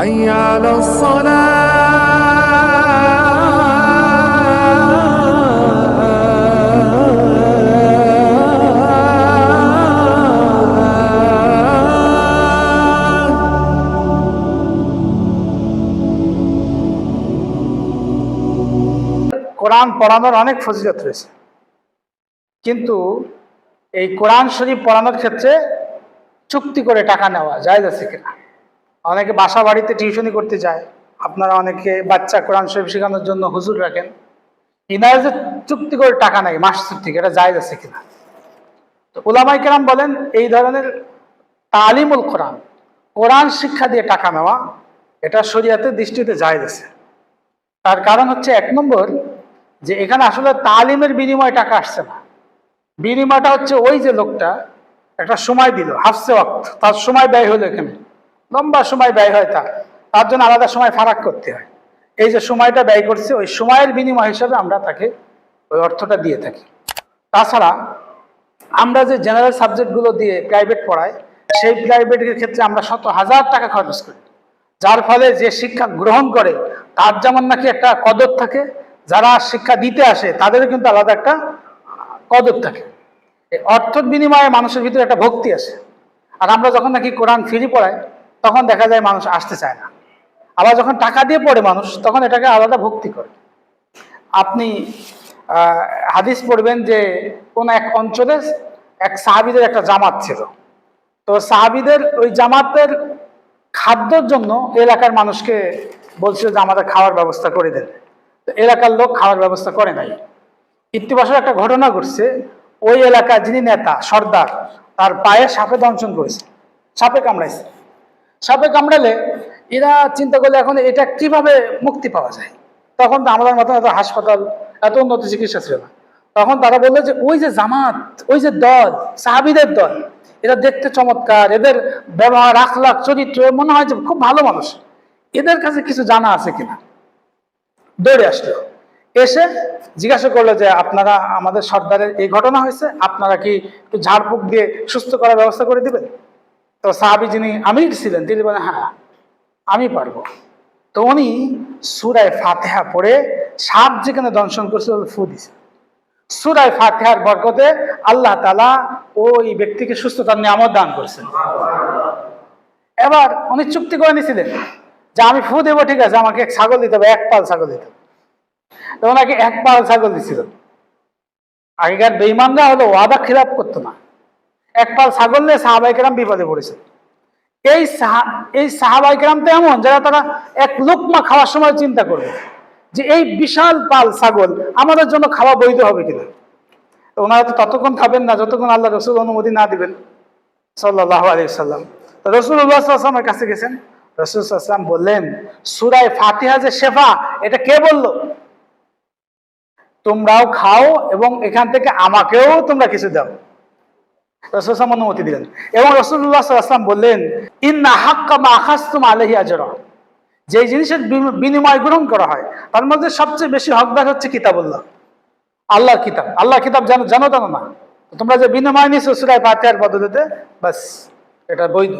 حي على কোরআন পড়ানোর অনেক ফজিলত রয়েছে, কিন্তু এই কোরআন শরীফ পড়ানোর ক্ষেত্রে চুক্তি করে টাকা নেওয়া জায়েজ আছে কিনা? অনেকে বাসা বাড়িতে টিউশনি করতে যায়, আপনারা অনেকে বাচ্চা কোরআন শরীফ শেখানোর জন্য হুজুর রাখেন, ইনারা যে চুক্তি করে টাকা নেয় মাস চুক্তি, এটা জায়েজ আছে কিনা? তো উলামায়ে কেরাম বলেন এই ধরনের তালিমুল কোরআন, কোরআন শিক্ষা দিয়ে টাকা নেওয়া, এটা শরীয়তের দৃষ্টিতে জায়েজ আছে। তার কারণ হচ্ছে, এক নম্বর, যে এখানে আসলে তালিমের বিনিময়ে টাকা আসছে না। বিনিময়টা হচ্ছে ওই যে লোকটা একটা সময় দিল, হাফসে ওয়াক্ত, তার সময় ব্যয় হলো, এখানে লম্বা সময় ব্যয় হয়, তার জন্য আলাদা সময় ফারাক করতে হয়। এই যে সময়টা ব্যয় করছে, ওই সময়ের বিনিময় হিসাবে আমরা তাকে ওই অর্থটা দিয়ে থাকি। তাছাড়া আমরা যে জেনারেল সাবজেক্টগুলো দিয়ে প্রাইভেট পড়াই, সেই প্রাইভেটের ক্ষেত্রে আমরা শত হাজার টাকা খরচ করি, যার ফলে যে শিক্ষা গ্রহণ করে তার যেমন নাকি একটা কদর থাকে, যারা শিক্ষা দিতে আসে তাদেরও কিন্তু আলাদা একটা কদর থাকে। এই অর্থের বিনিময়ে মানুষের ভিতরে একটা ভক্তি আসে। আর আমরা যখন নাকি কোরআন ফ্রি পড়াই, তখন দেখা যায় মানুষ আসতে চায় না। আবার যখন টাকা দিয়ে পড়ে মানুষ, তখন এটাকে আলাদা ভক্তি করে। আপনি হাদিস পড়বেন যে কোন এক অঞ্চলে এক সাহাবীদের একটা জামাত ছিল, তো সাহাবীদের ওই জামাতের খাদ্যের জন্য এলাকার মানুষকে বলছিল যে আমাদের খাওয়ার ব্যবস্থা করে দেন। তো এলাকার লোক খাওয়ার ব্যবস্থা করে নাই। ইতিবাচক একটা ঘটনা ঘটছে, ওই এলাকার যিনি নেতা সর্দার, তার পায়ে সাপে দংশন করেছে, সাপে কামড়াইছে। সাপে কামড়ালে এরা চিন্তা করলে এখন এটা কিভাবে মুক্তি পাওয়া যায়। তখন তো আমাদের মতো এত হাসপাতাল, এত উন্নত চিকিৎসা ছিল না। তখন তারা বললো যে ওই যে জামাত, ওই যে দল, সাহাবীদের দল, এরা দেখতে চমৎকার, এদের ব্যবহার, আখলাক, চরিত্র মনে হয় যে খুব ভালো মানুষ, এদের কাছে কিছু জানা আছে কিনা। দৌড়ে আসলো, এসে জিজ্ঞাসা করলো যে আপনারা, আমাদের সর্দারের এই ঘটনা হয়েছে, আপনারা কি একটু ঝাড়ফুঁক দিয়ে সুস্থ করার ব্যবস্থা করে দিবেন? তো সাহাবী যিনি আমির ছিলেন, তিনি বলেন হ্যাঁ আমি পারবো। তো উনি সূরা ফাতিহা পড়ে সাপ যেখানে দংশন করছিল ফু দিছে। সূরা ফাতিহার বরকতে আল্লাহ তাআলা ওই ব্যক্তিকে সুস্থতার নিয়ামত দান করেছেন। এবার উনি চুক্তি করে নিয়েছিলেন যে আমি ফু দেবো, ঠিক আছে, আমাকে এক ছাগল দিতে হবে, এক পাল ছাগল দিতে হবে। তো ওনাকে এক পাল ছাগল দিছিল। আগেকার বেঈমানরা হলো ওয়াদা খিলাফ করতো না, এক পাল ছাগল নিয়ে সাহাবায়ে কেরাম বিপদে পড়েছে। এই সাহাবায়ে কেরাম তো এমন যারা, তারা এক লোকমা খাওয়ার সময় চিন্তা করবে যে এই বিশাল পাল ছাগল আমাদের জন্য খাওয়া বৈধ হবে কিনা। তো ওনারা তো ততক্ষণ খাবেন না যতক্ষণ আল্লাহ রসুল অনুমতি না দিবেন সাল্লাল্লাহু আলাইহি ওয়াসাল্লাম। তো রাসূলুল্লাহ সাল্লাল্লাহু আলাইহি ওয়াসাল্লামের কাছে গেছেন, রাসূল সাল্লাল্লাহু আলাইহি ওয়াসাল্লাম বললেন সূরা ফাতিহা যে শেফা, এটা কে বললো? তোমরাও খাও এবং এখান থেকে আমাকেও তোমরা কিছু দাও। রাসূল সাল্লাল্লাহু অনুমতি দিলেন এবং রাসূলুল্লাহ সাল্লাল্লাহু আলাইহি ওয়াসাল্লাম বললেন ইন্না হাক্কা মা আখাযতুম আলাইহি আজরা, যে জিনিসের বিনিময় গ্রহণ করা হয় তার মধ্যে সবচেয়ে বেশি হকদার হচ্ছে কিতাবুল্লাহ, আল্লাহর কিতাব। আল্লাহর কিতাব জানো না, তোমরা যে বিনিময় নিছো সূরা ফাতিহার বদলেতে, বাস এটা বৈধ।